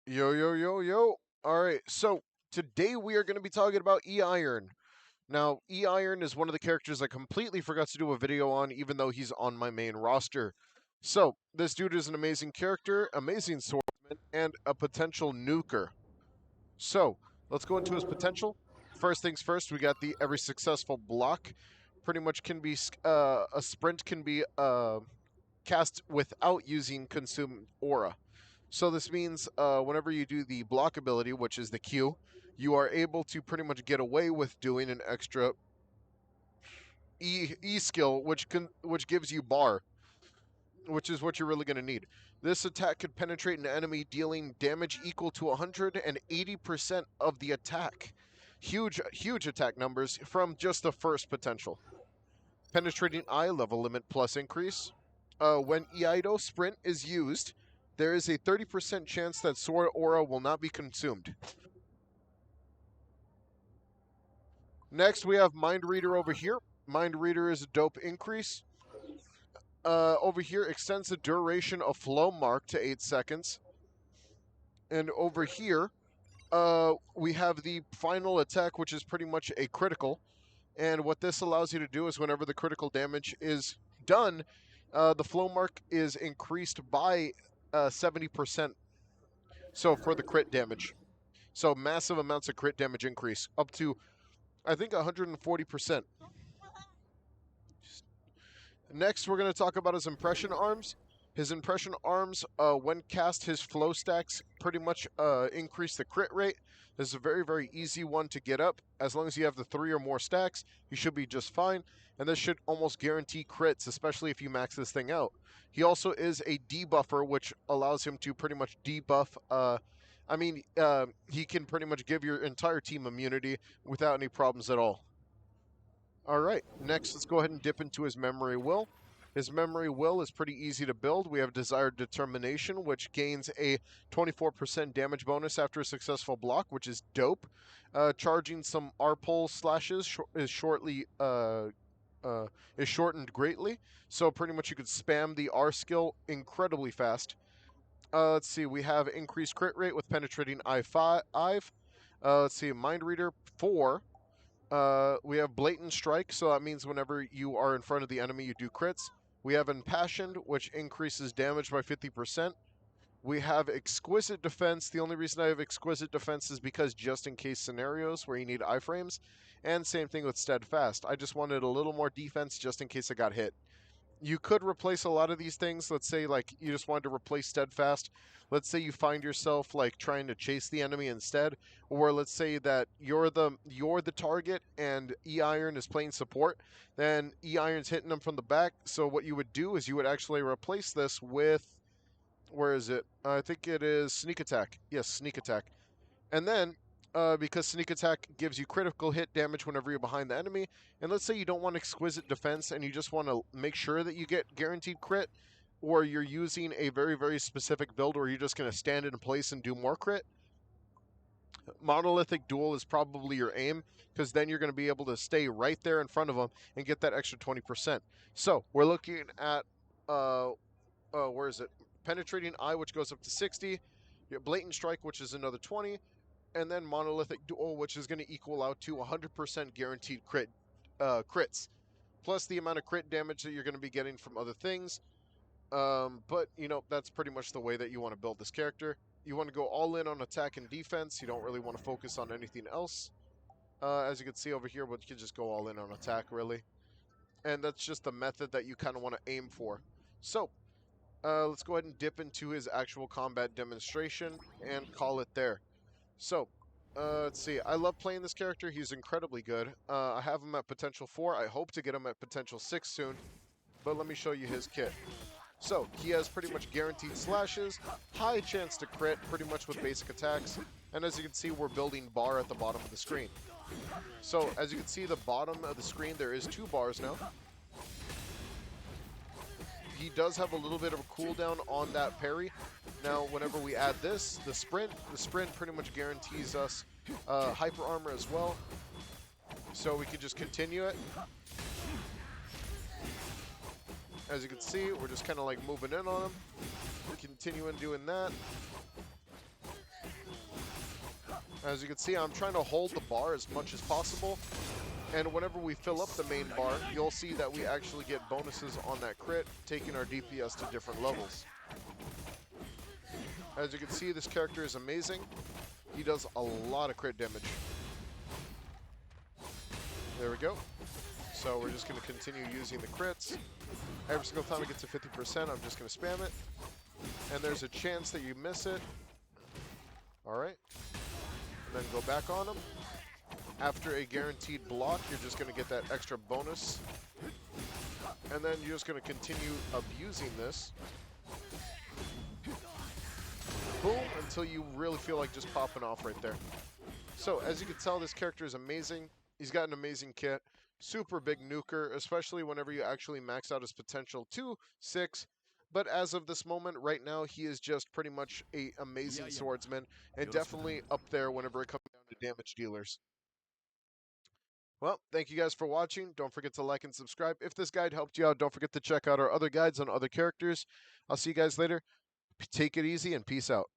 Yo, yo, yo, yo. All right, so today we are going to be talking about Iairon. Now, Iairon is one of the characters I completely forgot to do a video on, even though he's on my main roster. So, this dude is an amazing character, amazing swordsman, and a potential nuker. So, let's go into his potential. First things first, we got the every successful block. Pretty much can be, a sprint can be cast without using consumed aura. So this means whenever you do the block ability, which is the Q, you are able to pretty much get away with doing an extra E skill, which gives you bar, which is what you're really going to need. This attack could penetrate an enemy, dealing damage equal to 180% of the attack. Huge attack numbers from just the first potential. Penetrating eye level limit plus increase. When Iaido Sprint is used, there is a 30% chance that Sword Aura will not be consumed. Next, we have Mind Reader over here. Mind Reader is a dope increase. Over here, extends the duration of flow mark to 8 seconds. And over here, we have the final attack, which is pretty much a critical. And what this allows you to do is whenever the critical damage is done, the flow mark is increased by 70%. So for the crit damage. So massive amounts of crit damage increase, up to, I think, 140%. Next, we're going to talk about his impression arms. His impression arms, when cast, his flow stacks pretty much increase the crit rate. This is a very, very easy one to get up. As long as you have the 3 or more stacks, you should be just fine. And this should almost guarantee crits, especially if you max this thing out. He also is a debuffer, which allows him to pretty much debuff. He can pretty much give your entire team immunity without any problems at all. All right, next let's go ahead and dip into his memory will. His memory will is pretty easy to build. We have desired determination, which gains a 24% damage bonus after a successful block, which is dope. Charging some R-pull slashes uh, is shortened greatly. So pretty much you could spam the R skill incredibly fast. Let's see, we have increased crit rate with penetrating I5. Let's see, Mind Reader 4. We have Blatant Strike, so that means whenever you are in front of the enemy, you do crits. We have Impassioned, which increases damage by 50%. We have Exquisite Defense. The only reason I have Exquisite Defense is because just in case scenarios where you need iframes. And same thing with Steadfast. I just wanted a little more defense just in case I got hit. You could replace a lot of these things. Let's say like you just wanted to replace Steadfast. Let's say you find yourself like trying to chase the enemy instead, or let's say that you're the target and Iairon is playing support. Then Iairon's hitting them from the back. So what you would do is you would actually replace this with, where is it? I think it is Sneak Attack. Yes, Sneak Attack. And then, because Sneak Attack gives you critical hit damage whenever you're behind the enemy, and let's say you don't want Exquisite Defense and you just want to make sure that you get guaranteed crit, or you're using a very, very specific build where you're just going to stand in place and do more crit, Monolithic Duel is probably your aim, because then you're going to be able to stay right there in front of them and get that extra 20%. So, we're looking at, where is it? Penetrating Eye, which goes up to 60, Blatant Strike, which is another 20, and then Monolithic Duel, which is going to equal out to 100% guaranteed crits, plus the amount of crit damage that you're going to be getting from other things. But, that's pretty much the way that you want to build this character. You want to go all in on attack and defense. You don't really want to focus on anything else. As you can see over here, but you can just go all in on attack, really. And that's just the method that you kind of want to aim for. So, let's go ahead and dip into his actual combat demonstration and call it there. So, let's see. I love playing this character. He's incredibly good. I have him at potential 4. I hope to get him at potential 6 soon. But let me show you his kit. So, he has pretty much guaranteed slashes, high chance to crit, pretty much with basic attacks. And as you can see, we're building bar at the bottom of the screen. So, as you can see, the bottom of the screen, there is 2 bars now. He does have a little bit of a cooldown on that parry. Now, whenever we add this, the sprint pretty much guarantees us hyper armor as well. So we can just continue it. As you can see, we're just kind of like moving in on him. Continuing doing that. As you can see, I'm trying to hold the bar as much as possible. And whenever we fill up the main bar, you'll see that we actually get bonuses on that crit, taking our DPS to different levels. As you can see, this character is amazing. He does a lot of crit damage. There we go. So we're just going to continue using the crits. Every single time it gets to 50%, I'm just going to spam it. And there's a chance that you miss it. Alright. And then go back on him. After a guaranteed block, you're just going to get that extra bonus. And then you're just going to continue abusing this. Boom, until you really feel like just popping off right there. So, as you can tell, this character is amazing. He's got an amazing kit. Super big nuker, especially whenever you actually max out his potential to 6. But as of this moment, right now, he is just pretty much an amazing swordsman. And definitely up there whenever it comes down to damage dealers. Well, thank you guys for watching. Don't forget to like and subscribe. If this guide helped you out, don't forget to check out our other guides on other characters. I'll see you guys later. Take it easy and peace out.